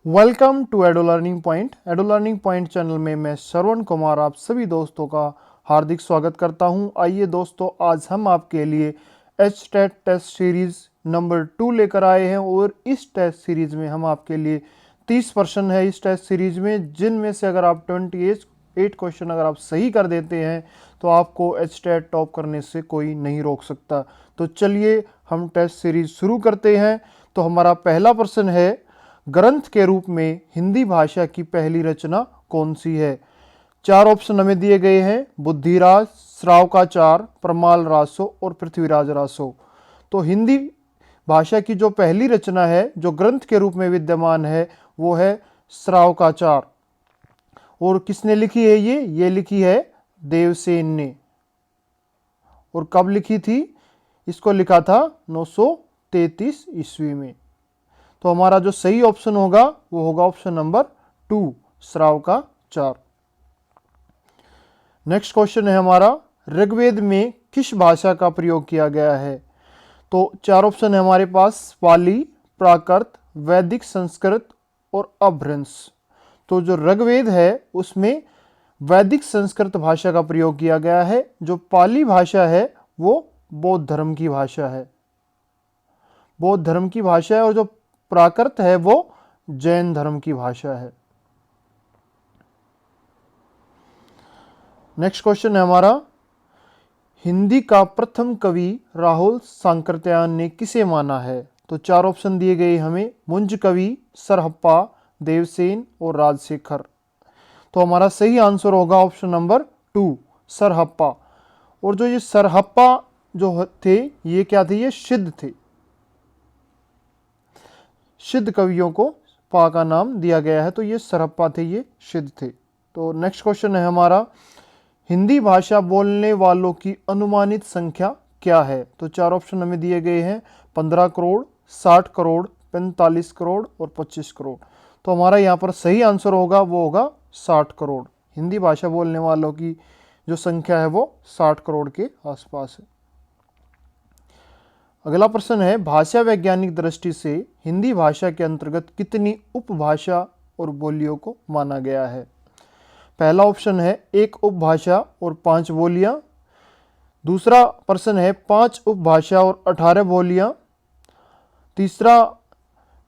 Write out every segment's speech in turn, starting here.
Welcome to Ado learning point. Ado learning point channel में मैं श्रवण कुमार आप सभी दोस्तों का हार्दिक स्वागत करता हूं। आइए दोस्तों, आज हम आपके लिए एचटेट टेस्ट सीरीज़ नंबर 2 लेकर आए हैं और इस टेस्ट सीरीज़ में हम आपके लिए 30 प्रश्न है इस टेस्ट सीरीज़ में, जिनमें से अगर आप 28 क्वेश्चन अगर आप सही कर देते हैं तो आपको एचटेट टॉप करने से कोई नहीं रोक सकता। तो चलिए हम टेस्ट सीरीज़ शुरू करते हैं। तो हमारा पहला प्रश्न है, ग्रंथ के रूप में हिंदी भाषा की पहली रचना कौन सी है? 4 ऑप्शन हमें दिए गए हैं, बुद्धिराज, श्रावकाचार, परमाल रासो और पृथ्वीराज रासो। तो हिंदी भाषा की जो पहली रचना है जो ग्रंथ के रूप में विद्यमान है वो है श्रावकाचार। और किसने लिखी है ये लिखी है देवसेन ने। और कब लिखी थी? इसको लिखा था 933 ईस्वी में। तो हमारा जो सही ऑप्शन होगा वो होगा option number 2, Shravakachara. Next question है हमारा, ऋग्वेद में किस भाषा का प्रयोग किया गया है? तो 4 ऑप्शन है हमारे पास, पाली, प्राकृत, वैदिक संस्कृत और अभ्रंश। तो जो ऋग्वेद है उसमें वैदिक संस्कृत भाषा का प्रयोग किया गया है। जो पाली भाषा है वो बौद्ध धर्म की भाषा है, बौद्ध धर्म की भाषा है। और जो प्राकृत है वो जैन धर्म की भाषा है। नेक्स्ट क्वेश्चन है हमारा, हिंदी का प्रथम कवि राहुल सांकृत्यायन ने किसे माना है? तो 4 ऑप्शन दिए गए हमें, मुंज कवि, सरहप्पा, देवसेन और राजशेखर। तो हमारा सही आंसर होगा ऑप्शन नंबर 2, सरहप्पा। और जो ये सरहप्पा जो थे ये क्या थे? ये सिद्ध थे। सिद्ध कवियों को पा का नाम दिया गया है, तो ये सरहप्पा थे, ये सिद्ध थे। तो नेक्स्ट क्वेश्चन है हमारा, हिंदी भाषा बोलने वालों की अनुमानित संख्या क्या है? तो 4 ऑप्शन हमें दिए गए हैं, 15 करोड़, 60 करोड़, 45 करोड़ और 25 करोड़। तो हमारा यहाँ पर सही आंसर होगा वो होगा 60 करोड़। हिंदी भाषा बोलने वालों की जो संख्या है वो 60 करोड़ के आसपास है। अगला प्रश्न है, भाषा वैज्ञानिक दृष्टि से हिंदी भाषा के अंतर्गत कितनी उपभाषा और बोलियों को माना गया है? पहला ऑप्शन है 1 उपभाषा और 5 बोलियां। दूसरा प्रश्न है 5 उपभाषा और 18 बोलियां। तीसरा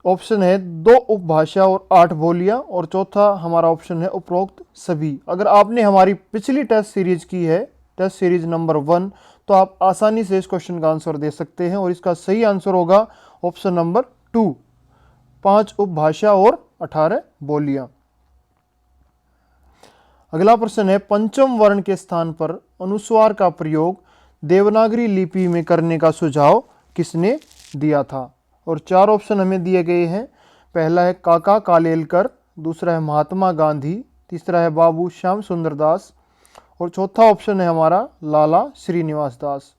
ऑप्शन है 2 उपभाषा और 8 बोलियां। और चौथा हमारा ऑप्शन है उपरोक्त सभी। अगर आपने हमारी पिछली टेस्ट सीरीज की है, टेस्ट सीरीज नंबर 1, तो आप आसानी से इस क्वेश्चन का आंसर दे सकते हैं। और इसका सही आंसर होगा ऑप्शन नंबर 2, 5 उपभाषा और 18 बोलियां। अगला प्रश्न है, पंचम वर्ण के स्थान पर अनुस्वार का प्रयोग देवनागरी लिपि में करने का सुझाव किसने दिया था? और 4 ऑप्शन हमें दिए गए हैं। पहला है काका कालेलकर, दूसरा है महात्मा गांधी, तीसरा है बाबू श्याम सुंदर दास और चौथा ऑप्शन है हमारा लाला श्रीनिवास दास।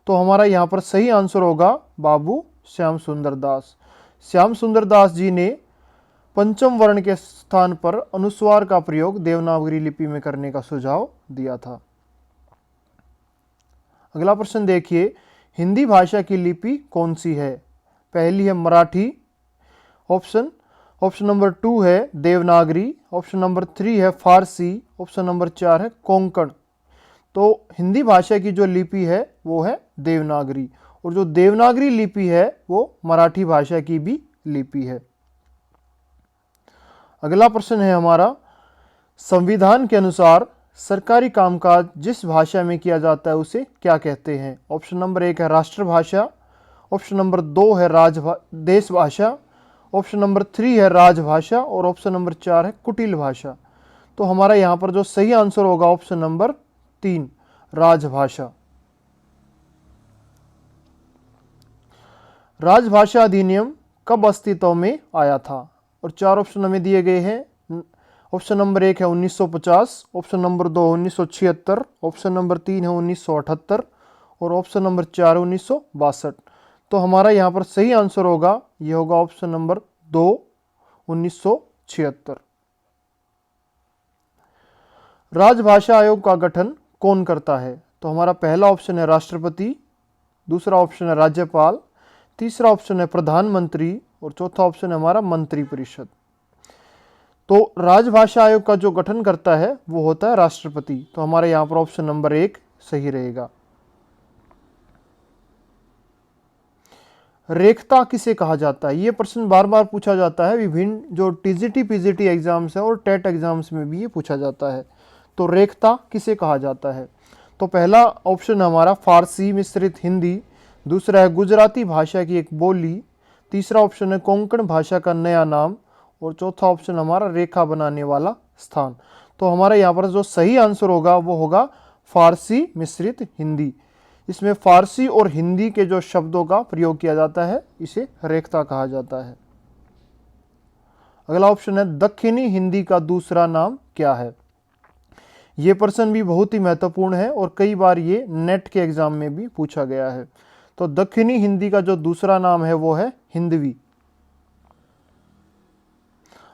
तो हमारा यहाँ पर सही आंसर होगा बाबू श्याम सुंदर दास। श्याम सुंदर दास जी ने पंचम वर्ण के स्थान पर अनुस्वार का प्रयोग देवनागरी लिपि में करने का सुझाव दिया था। अगला प्रश्न देखिए, हिंदी भाषा की लिपि कौन सी है? पहली है मराठी, ऑप्शन नंबर 2 है देवनागरी, ऑप्शन नंबर 3 है फारसी, ऑप्शन नंबर 4 है कोंकण। तो हिंदी भाषा की जो लिपि है वो है देवनागरी। और जो देवनागरी लिपि है वो मराठी भाषा की भी लिपि है। अगला प्रश्न है हमारा, संविधान के अनुसार सरकारी कामकाज जिस भाषा में किया जाता है उसे क्या कहते हैं? ऑप्शन नंबर 1 है राष्ट्रभाषा, ऑप्शन नंबर 2 है देश भाषा, ऑप्शन नंबर 3 है राजभाषा और ऑप्शन नंबर 4 है कुटिल भाषा। तो हमारा यहाँ पर जो सही आंसर होगा ऑप्शन नंबर 3, राजभाषा। राजभाषा अधिनियम कब अस्तित्व में आया था? और 4 ऑप्शन हमें दिए गए हैं। ऑप्शन नंबर 1 है 1950, ऑप्शन नंबर 2 1976, ऑप्शन नंबर 3 है 1978 और ऑप्शन नंबर 4 1962। तो हमारा यहाँ पर सही आंसर होगा ये होगा ऑप्शन नंबर 2, 1976। राजभाषा आयोग का गठन कौन करता है? तो हमारा पहला ऑप्शन है राष्ट्रपति, दूसरा ऑप्शन है राज्यपाल, तीसरा ऑप्शन है प्रधानमंत्री और चौथा ऑप्शन है हमारा मंत्रिपरिषद। तो राजभाषा आयोग का जो गठन करता है वो होता है राष्ट्रपति। तो हमारे यहाँ पर ऑप्शन नंबर 1 सही रहेगा। रेखता किसे कहा जाता है? ये प्रश्न बार बार पूछा जाता है, विभिन्न जो टीजीटी पीजीटी एग्जाम्स है और टेट एग्जाम्स में भी ये पूछा जाता है। तो रेखता किसे कहा जाता है? तो पहला ऑप्शन हमारा फारसी मिश्रित हिंदी, दूसरा है गुजराती भाषा की एक बोली, तीसरा ऑप्शन है कोंकण भाषा का नया नाम, और चौथा ऑप्शन हमारा रेखा बनाने वाला स्थान। तो हमारा यहाँ पर जो सही आंसर होगा वो होगा फारसी मिश्रित हिंदी। इसमें फारसी और हिंदी के जो शब्दों का प्रयोग किया जाता है इसे रेखता कहा जाता है। अगला ऑप्शन है दक्षिणी हिंदी का दूसरा नाम क्या है? ये प्रश्न भी बहुत ही महत्वपूर्ण है और कई बार ये नेट के एग्जाम में भी पूछा गया है। तो दक्षिणी हिंदी का जो दूसरा नाम है वो है हिंदवी।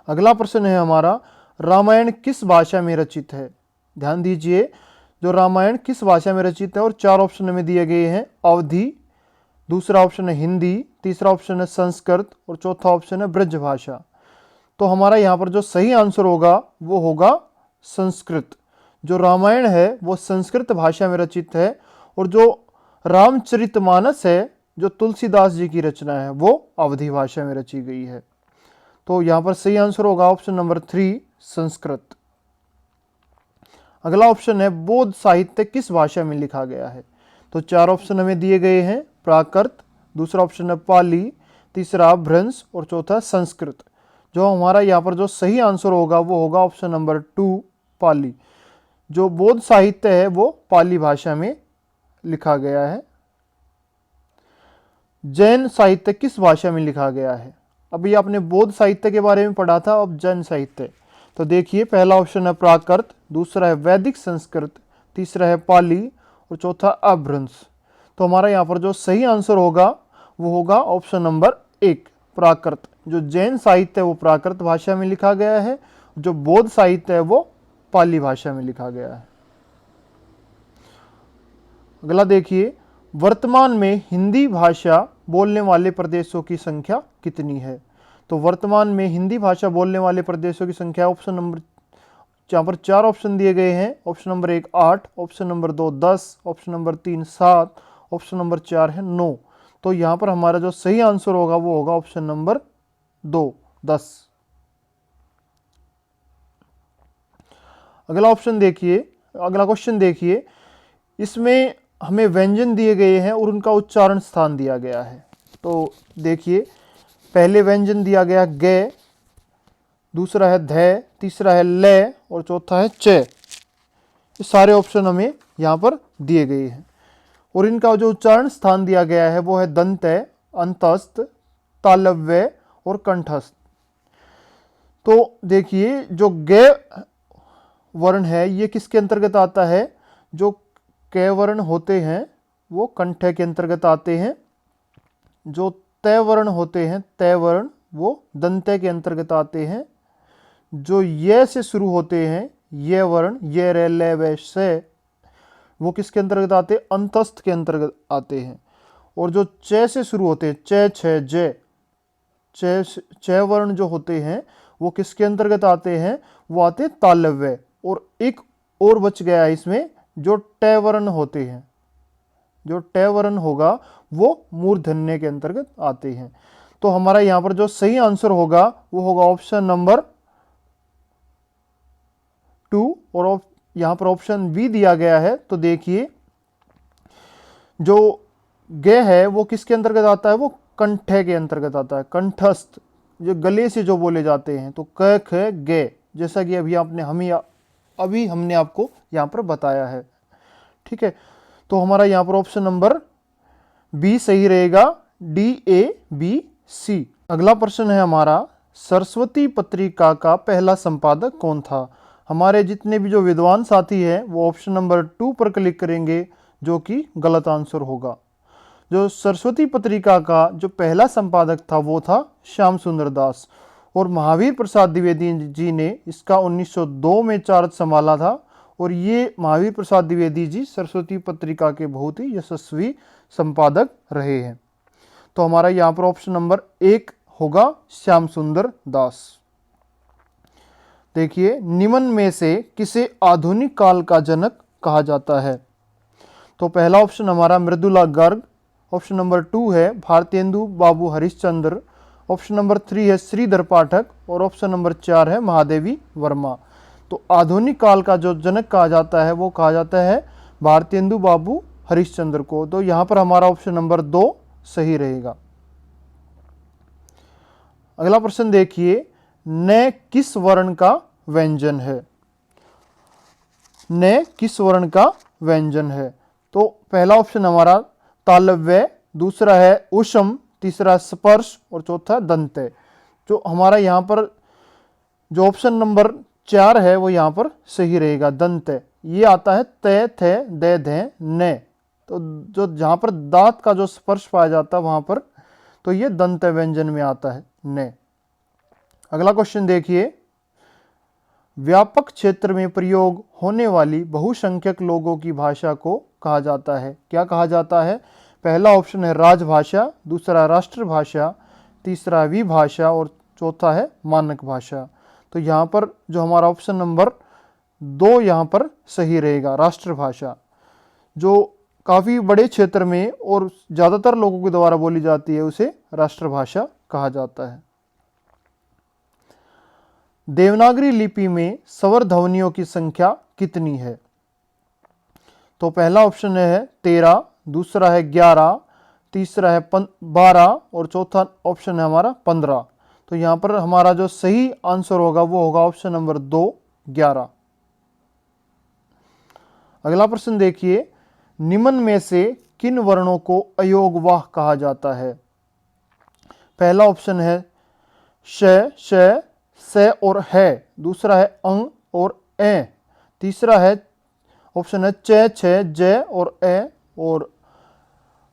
अगला प्रश्न है हमारा, रामायण किस भाषा में रचित है? ध्यान दीजिए, जो रामायण किस भाषा में रचित है, और 4 ऑप्शन में दिए गए हैं। अवधी, दूसरा ऑप्शन है हिंदी, तीसरा ऑप्शन है संस्कृत, और चौथा ऑप्शन है ब्रज भाषा। तो हमारा यहाँ पर जो सही आंसर होगा वो होगा संस्कृत। जो रामायण है वो संस्कृत भाषा में रचित है, और जो रामचरितमानस है जो तुलसीदास जी की रचना है वो अवधी भाषा में रची गई है। तो यहाँ पर सही आंसर होगा ऑप्शन नंबर 3 संस्कृत। अगला ऑप्शन है बौद्ध साहित्य किस भाषा में लिखा गया है? तो 4 ऑप्शन हमें दिए गए हैं। प्राकृत, दूसरा ऑप्शन है पाली, तीसरा अभ्रंश, और चौथा संस्कृत। जो हमारा यहाँ पर जो सही आंसर होगा वो होगा ऑप्शन नंबर 2 पाली। जो बौद्ध साहित्य है वो पाली भाषा में लिखा गया है। जैन साहित्य किस भाषा में लिखा गया है? अभी आपने बौद्ध साहित्य के बारे में पढ़ा था, अब जैन साहित्य। तो देखिए, पहला ऑप्शन है प्राकृत, दूसरा है वैदिक संस्कृत, तीसरा है पाली, और चौथा अभ्रंश। तो हमारा यहाँ पर जो सही आंसर होगा वो होगा ऑप्शन नंबर 1 प्राकृत। जो जैन साहित्य है वो प्राकृत भाषा में लिखा गया है, जो बौद्ध साहित्य है वो पाली भाषा में लिखा गया है। अगला देखिए, वर्तमान में हिंदी भाषा बोलने वाले प्रदेशों की संख्या कितनी है? तो वर्तमान में हिंदी भाषा बोलने वाले प्रदेशों की संख्या ऑप्शन नंबर, यहाँ पर 4 ऑप्शन दिए गए हैं। Option number 1 8, option number 2 10, option number 3 7, option number 4 है 9। तो यहाँ पर हमारा जो सही आंसर होगा वो होगा ऑप्शन नंबर 2 10। अगला ऑप्शन देखिए, अगला क्वेश्चन देखिए, इसमें हमें व्यंजन दिए गए हैं और उनका उच्चारण स्थान दिया गया है। तो देखिए, पहले व्यंजन दिया गया गे, दूसरा है धै, तीसरा है ले, और चौथा है च। ये सारे ऑप्शन हमें यहाँ पर दिए गए हैं और इनका जो उच्चारण स्थान दिया गया है वो है दंत्य, अंतस्थ, तालव्य और कंठस्थ। तो देखिए, जो गे वर्ण है ये किसके अंतर्गत आता है? जो कै वर्ण होते हैं वो कंठ के अंतर्गत आते हैं। जो तय वर्ण होते हैं, तय वर्ण, वो दंत्य के अंतर्गत आते हैं। जो ये से शुरू होते हैं, ये वर्ण, ये रे ले वे से, वो किसके अंतर्गत आते हैं? अंतस्थ के अंतर्गत आते हैं। और जो च से शुरू होते हैं, च छ जय, च वर्ण जो होते हैं वो किसके अंतर्गत आते हैं? वो आते हैं तालव्य। और एक और बच गया है इसमें, जो ट वर्ण होते हैं, जो ट वर्ण होगा वो मूर्धन्य के अंतर्गत आते हैं। तो हमारा यहाँ पर जो सही आंसर होगा वो होगा ऑप्शन नंबर 2, और यहाँ पर ऑप्शन बी दिया गया है। तो देखिए, जो गे है वो किसके अंतर्गत आता है? वो कंठ के अंतर्गत आता है, कंठस्थ, जो गले से जो बोले जाते हैं। तो क ख गे, जैसा कि अभी हमने आपको यहाँ पर बताया है। ठीक है, तो हमारा यहाँ पर ऑप्शन नंबर बी सही रहेगा, DABC। अगला प्रश्न है हमारा, सरस्वती पत्रिका का पहला संपादक कौन था? हमारे जितने भी जो विद्वान साथी हैं वो ऑप्शन नंबर 2 पर क्लिक करेंगे, जो कि गलत आंसर होगा। जो सरस्वती पत्रिका का जो पहला संपादक था वो था श्याम सुंदर दास, और महावीर प्रसाद द्विवेदी जी ने इसका 1902 में चार्ज संभाला था। और ये महावीर प्रसाद द्विवेदी जी सरस्वती पत्रिका के बहुत ही यशस्वी संपादक रहे हैं। तो हमारा यहाँ पर ऑप्शन नंबर 1 होगा श्याम सुंदर दास। देखिए, निम्न में से किसे आधुनिक काल का जनक कहा जाता है? तो पहला ऑप्शन हमारा मृदुला गर्ग, ऑप्शन नंबर 2 है भारतेंदु बाबू हरिश्चंद्र, ऑप्शन नंबर 3 है श्रीधर पाठक और ऑप्शन नंबर 4 है महादेवी वर्मा। तो आधुनिक काल का जो जनक कहा जाता है वो कहा जाता है भारतेंदु बाबू हरिश्चंद्र को। तो यहां पर हमारा ऑप्शन नंबर 2 सही रहेगा। अगला प्रश्न देखिए, न किस वर्ण का व्यंजन है? न किस वर्ण का व्यंजन है? तो पहला ऑप्शन हमारा तालव्य, दूसरा है उष्म, तीसरा स्पर्श और चौथा दंत्य। जो हमारा यहाँ पर जो ऑप्शन नंबर 4 है वो यहाँ पर सही रहेगा, दंत्य। ये आता है तय थे दे धे न। तो जो जहाँ पर दांत का जो स्पर्श पाया जाता है वहाँ पर, तो ये दंत्य व्यंजन में आता है न। अगला क्वेश्चन देखिए, व्यापक क्षेत्र में प्रयोग होने वाली बहुसंख्यक लोगों की भाषा को कहा जाता है? क्या कहा जाता है? पहला ऑप्शन है राजभाषा, दूसरा राष्ट्रभाषा, तीसरा विभाषा और चौथा है मानक भाषा। तो यहाँ पर जो हमारा ऑप्शन नंबर 2 यहाँ पर सही रहेगा, राष्ट्रभाषा, जो काफ़ी बड़े क्षेत्र में और ज़्यादातर लोगों के द्वारा बोली जाती है उसे राष्ट्रभाषा कहा जाता है। देवनागरी लिपि में स्वर ध्वनियों की संख्या कितनी है? तो पहला ऑप्शन है 13, दूसरा है 11, तीसरा है 12 और चौथा ऑप्शन है हमारा 15। तो यहाँ पर हमारा जो सही आंसर होगा वो होगा ऑप्शन नंबर 2, 11। अगला प्रश्न देखिए, निम्न में से किन वर्णों को अयोगवाह कहा जाता है? पहला ऑप्शन है श, श, से और है, दूसरा है अंग और ए, तीसरा है ऑप्शन है च, छ, ज और ए और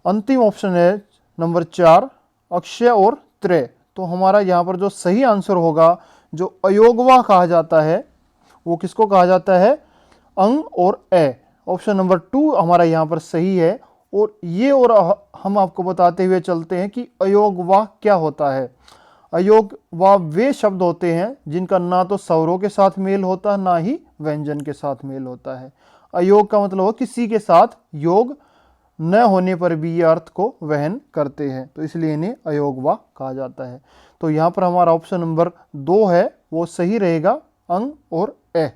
अंतिम ऑप्शन है नंबर 4 अक्षय और त्रे। तो हमारा यहाँ पर जो सही आंसर होगा, जो अयोगवाह कहा जाता है वो किसको कहा जाता है? अंग और ए। ऑप्शन नंबर 2 हमारा यहाँ पर सही है। और ये और हम आपको बताते हुए चलते हैं कि अयोगवाह क्या होता है। अयोगवाह वे शब्द होते हैं जिनका ना तो स्वरों के साथ मेल होता है ना ही व्यंजन के साथ मेल होता है। अयोग का मतलब हो किसी के साथ योग न होने पर भी ये अर्थ को वहन करते हैं, तो इसलिए इन्हें अयोगवाह कहा जाता है। तो यहाँ पर हमारा ऑप्शन नंबर 2 है वो सही रहेगा, अंग और ए।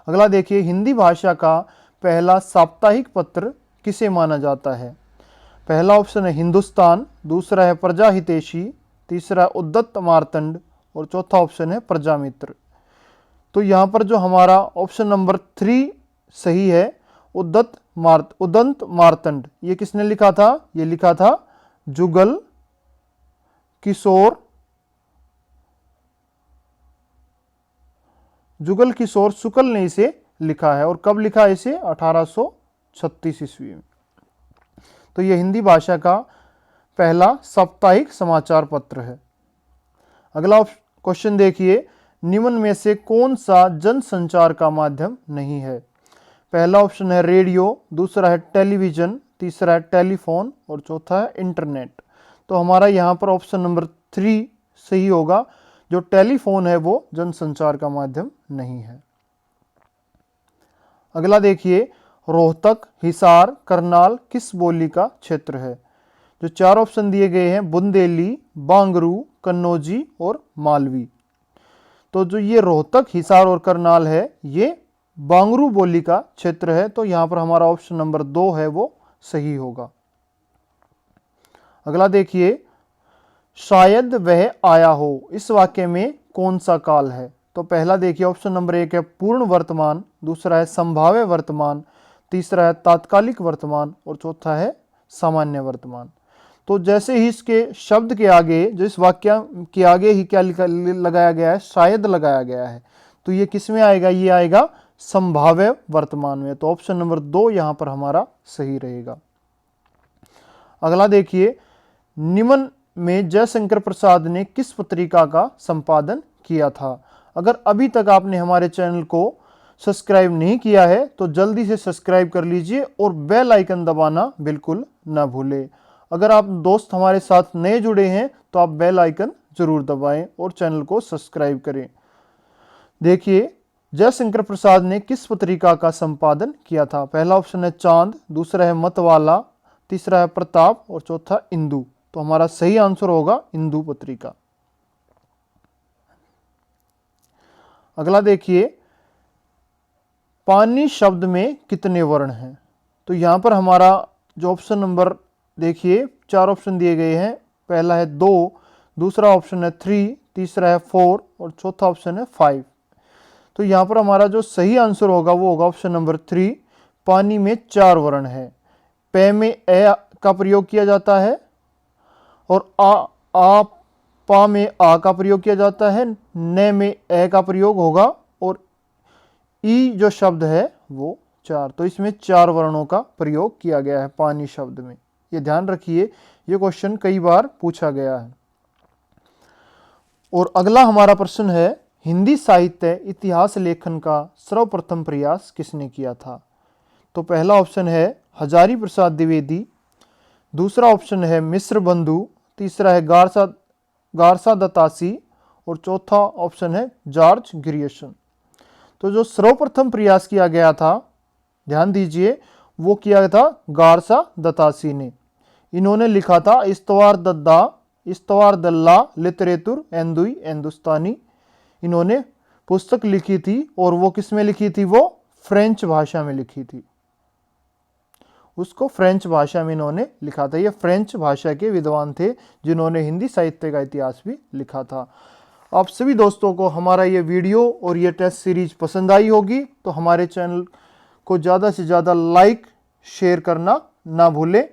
अगला देखिए, हिंदी भाषा का पहला साप्ताहिक पत्र किसे माना जाता है? पहला ऑप्शन है हिंदुस्तान, दूसरा है प्रजा हितैषी, तीसरा उद्दत मार्तंड और चौथा ऑप्शन है प्रजामित्र। तो यहाँ पर जो हमारा ऑप्शन नंबर 3 सही है, उदंत मार्तंड। ये किसने लिखा था? ये लिखा था जुगल किशोर शुक्ल ने इसे लिखा है। और कब लिखा इसे? 1836 ईस्वी में। तो ये हिंदी भाषा का पहला साप्ताहिक समाचार पत्र है। अगला क्वेश्चन देखिए, निम्न में से कौन सा जनसंचार का माध्यम नहीं है? पहला ऑप्शन है रेडियो, दूसरा है टेलीविजन, तीसरा है टेलीफोन और चौथा है इंटरनेट। तो हमारा यहाँ पर ऑप्शन नंबर 3 सही होगा, जो टेलीफोन है वो जनसंचार का माध्यम नहीं है। अगला देखिए, रोहतक, हिसार, करनाल किस बोली का क्षेत्र है? जो 4 ऑप्शन दिए गए हैं बुंदेली, बांगरू, कन्नौजी और मालवी। तो जो ये रोहतक, हिसार और करनाल है ये बांगरू बोली का क्षेत्र है। तो यहाँ पर हमारा ऑप्शन नंबर 2 है वो सही होगा। अगला देखिए, शायद वह आया हो, इस वाक्य में कौन सा काल है? तो पहला देखिए ऑप्शन नंबर 1 है पूर्ण वर्तमान, दूसरा है संभाव्य वर्तमान, तीसरा है तात्कालिक वर्तमान और चौथा है सामान्य वर्तमान। तो जैसे ही इसके शब्द के आगे, जो इस वाक्य के आगे ही क्या लगाया गया है? शायद लगाया गया है। तो ये किस में आएगा? ये आएगा संभाव्य वर्तमान में। तो ऑप्शन नंबर 2 यहां पर हमारा सही रहेगा। अगला देखिए, निम्न में जयशंकर प्रसाद ने किस पत्रिका का संपादन किया था? अगर अभी तक आपने हमारे चैनल को सब्सक्राइब नहीं किया है तो जल्दी से सब्सक्राइब कर लीजिए और बेल आइकन दबाना बिल्कुल ना भूलें। अगर आप दोस्त हमारे साथ नए जुड़े हैं तो आप बेल आइकन जरूर दबाएं और चैनल को सब्सक्राइब करें। देखिए, जयशंकर प्रसाद ने किस पत्रिका का संपादन किया था? पहला ऑप्शन है चांद, दूसरा है मतवाला, तीसरा है प्रताप और चौथा इंदु। तो हमारा सही आंसर होगा इंदु पत्रिका। अगला देखिए, पानी शब्द में कितने वर्ण हैं? तो यहां पर हमारा जो ऑप्शन नंबर देखिए 4 ऑप्शन दिए गए हैं। पहला है 2, दूसरा ऑप्शन है 3, तीसरा है 4 और चौथा ऑप्शन है 5। तो यहां पर हमारा जो सही आंसर होगा वो होगा ऑप्शन नंबर 3। पानी में 4 वर्ण है। पे में ए का प्रयोग किया जाता है और आ पा में आ का प्रयोग किया जाता है, न में ए का प्रयोग होगा और ई जो शब्द है वो 4। तो इसमें 4 वर्णों का प्रयोग किया गया है पानी शब्द में। ये ध्यान रखिए, ये क्वेश्चन कई बार पूछा गया है। और अगला हमारा प्रश्न है, हिंदी साहित्य इतिहास लेखन का सर्वप्रथम प्रयास किसने किया था? तो पहला ऑप्शन है हजारी प्रसाद द्विवेदी, दूसरा ऑप्शन है मिश्र बंधु, तीसरा है गारसा दत्तासी और चौथा ऑप्शन है जॉर्ज ग्रियर्सन। तो जो सर्वप्रथम प्रयास किया गया था, ध्यान दीजिए, वो किया गया था गारसा दत्तासी ने। इन्होंने लिखा था इस्तवार दल्ला लिटरेतुर एंदुई एंदुस्तानी। इन्होंने पुस्तक लिखी थी और वो किस में लिखी थी? वो फ्रेंच भाषा में लिखी थी। उसको फ्रेंच भाषा में इन्होंने लिखा था। ये फ्रेंच भाषा के विद्वान थे जिन्होंने हिंदी साहित्य का इतिहास भी लिखा था। आप सभी दोस्तों को हमारा ये वीडियो और ये टेस्ट सीरीज पसंद आई होगी, तो हमारे चैनल को ज़्यादा से ज़्यादा लाइक शेयर करना ना भूलें।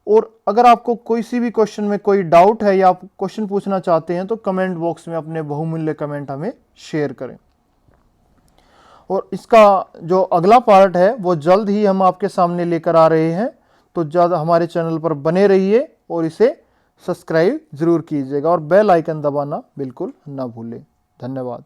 और अगर आपको कोई सी भी क्वेश्चन में कोई डाउट है या आप क्वेश्चन पूछना चाहते हैं तो कमेंट बॉक्स में अपने बहुमूल्य कमेंट हमें शेयर करें। और इसका जो अगला पार्ट है वो जल्द ही हम आपके सामने लेकर आ रहे हैं। तो ज़्यादा हमारे चैनल पर बने रहिए और इसे सब्सक्राइब जरूर कीजिएगा और बेल आइकन दबाना बिल्कुल ना भूलें। धन्यवाद।